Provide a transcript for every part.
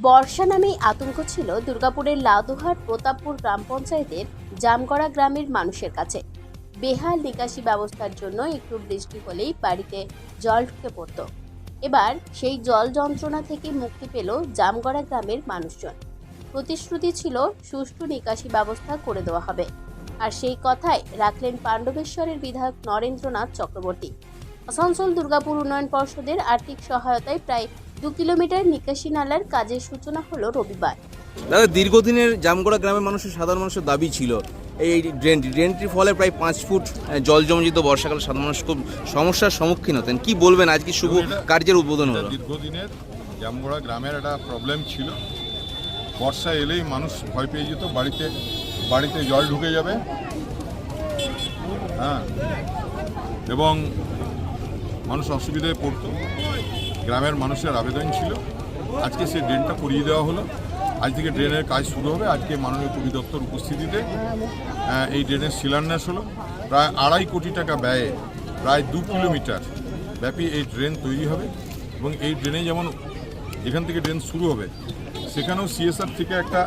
বর্ষা নামেই আতঙ্ক ছিল দুর্গাপুরের লাউদুহাট প্রতাপপুর গ্রাম পঞ্চায়েতের জামগড়া গ্রামের মানুষের কাছে। বেহাল নিকাশি ব্যবস্থার জন্য একটু বৃষ্টি হলেই বাড়িতে জল ঢুকে পড়ত। এবার সেই জল যন্ত্রণা থেকে মুক্তি পেল জামগড়া গ্রামের মানুষজন। প্রতিশ্রুতি ছিল সুষ্ঠু নিকাশি ব্যবস্থা করে দেওয়া হবে, আর সেই কথাই রাখলেন পাণ্ডবেশ্বরের বিধায়ক নরেন্দ্রনাথ চক্রবর্তী। আসানসোল দুর্গাপুর উন্নয়ন পর্ষদের আর্থিক সহায়তায় প্রায় 2 কিলোমিটার নিকাশি নালার কাজের সূচনা হলো রবিবার। দাদা, দীর্ঘদিনের জামগড়া গ্রামের সাধারণ মানুষের দাবি ছিল এই ড্রেনটির ফলে প্রায় 5 ফুট জল জমে যেত। বর্ষাকালে সাধারণ মানুষ খুব সমস্যার সম্মুখীন হতেন। কি বলবেন, আজকে শুভ কার্যের উদ্বোধন হলো। দীর্ঘদিনের জামগড়া গ্রামের একটা প্রবলেম ছিল, বর্ষা এলেই মানুষ ভয় পেয়ে যেত, বাড়িতে জল ঢুকে যাবে, হ্যাঁ, এবং মানুষ অসুবিধায় পড়তো। গ্রামের মানুষের আবেদন ছিল, আজকে সেই ড্রেনটা করিয়ে দেওয়া হলো। আজ থেকে ড্রেনের কাজ শুরু হবে। আজকে মাননীয় কবি দপ্তর উপস্থিতিতে এই ড্রেনের শিলান্যাস হলো। প্রায় 2.5 কোটি টাকা ব্যয়ে প্রায় 2 কিলোমিটার ব্যাপী এই ড্রেন তৈরি হবে, এবং এই ড্রেনে যেমন যেখান থেকে ড্রেন শুরু হবে সেখানেও সিএসআর থেকে একটা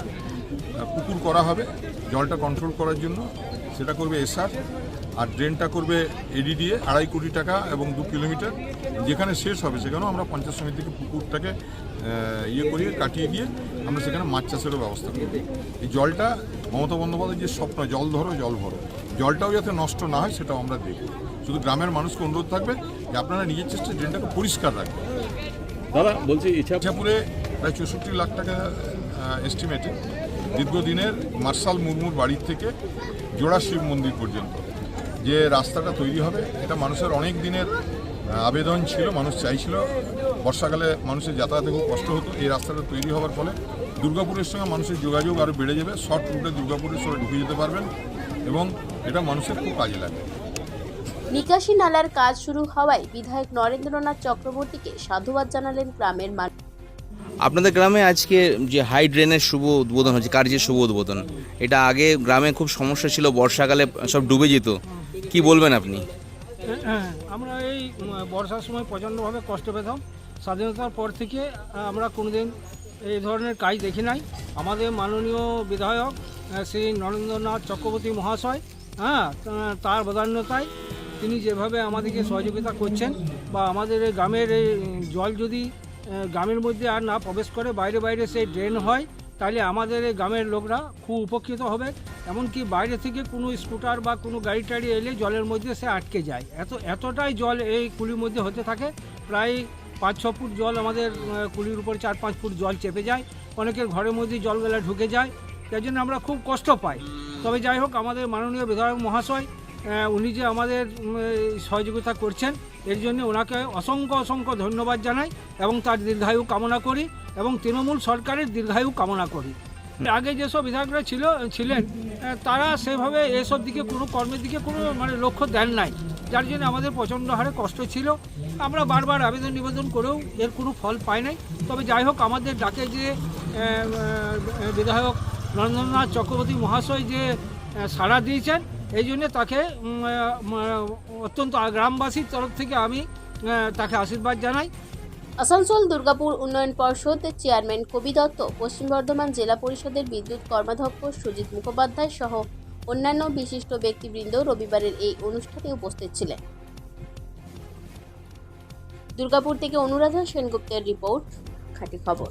পুকুর করা হবে জলটা কন্ট্রোল করার জন্য, সেটা করবে এসআর, আর ড্রেনটা করবে এডিডিএ 2.5 কোটি টাকা এবং 2 কিলোমিটার। যেখানে শেষ হবে সেখানেও আমরা পঞ্চায়েত সমিতি থেকে পুকুরটাকে করিয়ে কাটিয়ে গিয়ে আমরা সেখানে মাছ চাষেরও ব্যবস্থা করব। এই জলটা মমতা বন্দ্যোপাধ্যায়ের যে স্বপ্ন, জল ধরো জল ভরো, জলটাও যাতে নষ্ট না হয় সেটাও আমরা দেখব। শুধু গ্রামের মানুষকে অনুরোধ থাকবে যে আপনারা নিজের চেষ্টায় ড্রেনটাকে পরিষ্কার রাখবেন। দাদা বলছি, ইচ্ছাপুরে প্রায় 64 লাখ টাকা এস্টিমেটে দীর্ঘদিনের মার্শাল মুর্মুর বাড়ির থেকে জোড়া শিব মন্দির পর্যন্ত যে রাস্তাটা তৈরি হবে, এটা মানুষের অনেক দিনের আবেদন ছিল। মানুষ চাইছিল, বর্ষাকালে মানুষের যাতায়াতে খুব কষ্ট হতো। এই রাস্তাটা তৈরি হওয়ার ফলে দুর্গাপুরের সঙ্গে মানুষের যোগাযোগ আরও বেড়ে যাবে। শর্ট রুটে দুর্গাপুরের সঙ্গে ঢুকে যেতে পারবেন, এবং এটা মানুষের খুব কাজে লাগবে। নিকাশি নালার কাজ শুরু হওয়ায় বিধায়ক নরেন্দ্রনাথ চক্রবর্তীকে সাধুবাদ জানালেন গ্রামের মানুষ। আপনাদের গ্রামে আজকে যে হাই ড্রেনের শুভ উদ্বোধন হচ্ছে, কার্যের শুভ উদ্বোধন, এটা আগে গ্রামে খুব সমস্যা ছিল, বর্ষাকালে সব ডুবে যেত। কি বলবেন আপনি? আমরা এই বর্ষার সময় প্রচণ্ডভাবে কষ্ট পেতাম। স্বাধীনতার পর থেকে আমরা কোনোদিন এই ধরনের কাজ দেখি নাই। আমাদের মাননীয় বিধায়ক শ্রী নরেন্দ্রনাথ চক্রবর্তী মহাশয়, তার বদান্যতায় তিনি যেভাবে আমাদেরকে সহযোগিতা করছেন, বা আমাদের এই গ্রামের এই জল যদি গ্রামের মধ্যে আর না প্রবেশ করে, বাইরে বাইরে সেই ড্রেন হয়, তাহলে আমাদের এই গ্রামের লোকরা খুব উপকৃত হবে। এমনকি বাইরে থেকে কোনো স্কুটার বা কোনো গাড়ি টাড়ি এলে জলের মধ্যে সে আটকে যায়। এতটাই জল এই কুলির মধ্যে হতে থাকে। প্রায় 5-6 ফুট জল আমাদের কুলির উপর, 4-5 ফুট জল চেপে যায়। অনেকের ঘরের মধ্যে জলগুলা ঢুকে যায়, তার জন্য আমরা খুব কষ্ট পাই। তবে যাই হোক, আমাদের মাননীয় বিধায়ক মহাশয় উনি যে আমাদের সহযোগিতা করছেন, এর জন্য ওনাকে অসংখ্য ধন্যবাদ জানাই, এবং তার দীর্ঘায়ু কামনা করি, এবং তৃণমূল সরকারের দীর্ঘায়ু কামনা করি। আগে যেসব বিধায়করা ছিলেন তারা সেভাবে এসব দিকে কোনো কর্মের দিকে কোনো লক্ষ্য দেন নাই, যার জন্য আমাদের প্রচণ্ড হারে কষ্ট ছিল। আমরা বারবার আবেদন নিবেদন করেও এর কোনো ফল পাই নাই। তবে যাই হোক, আমাদের ডাকে যে বিধায়ক নরেন্দ্রনাথ চক্রবর্তী মহাশয় যে সাড়া দিয়েছেন, এই জন্য তাকে অত্যন্ত গ্রামবাসীর তরফ থেকে আমি তাকে আশীর্বাদ জানাই। আসানসোল দুর্গাপুর উন্নয়ন পর্ষদ চেয়ারম্যান কবি দত্ত, পশ্চিম বর্ধমান জেলা পরিষদের বিদ্যুৎ কর্মাধ্যক্ষ সুজিত মুখোপাধ্যায় সহ অন্যান্য বিশিষ্ট ব্যক্তিবৃন্দ রবিবারের এই অনুষ্ঠানে উপস্থিত ছিলেন। দুর্গাপুর থেকে অনুরাধা সেনগুপ্তের রিপোর্ট, খাঁটি খবর।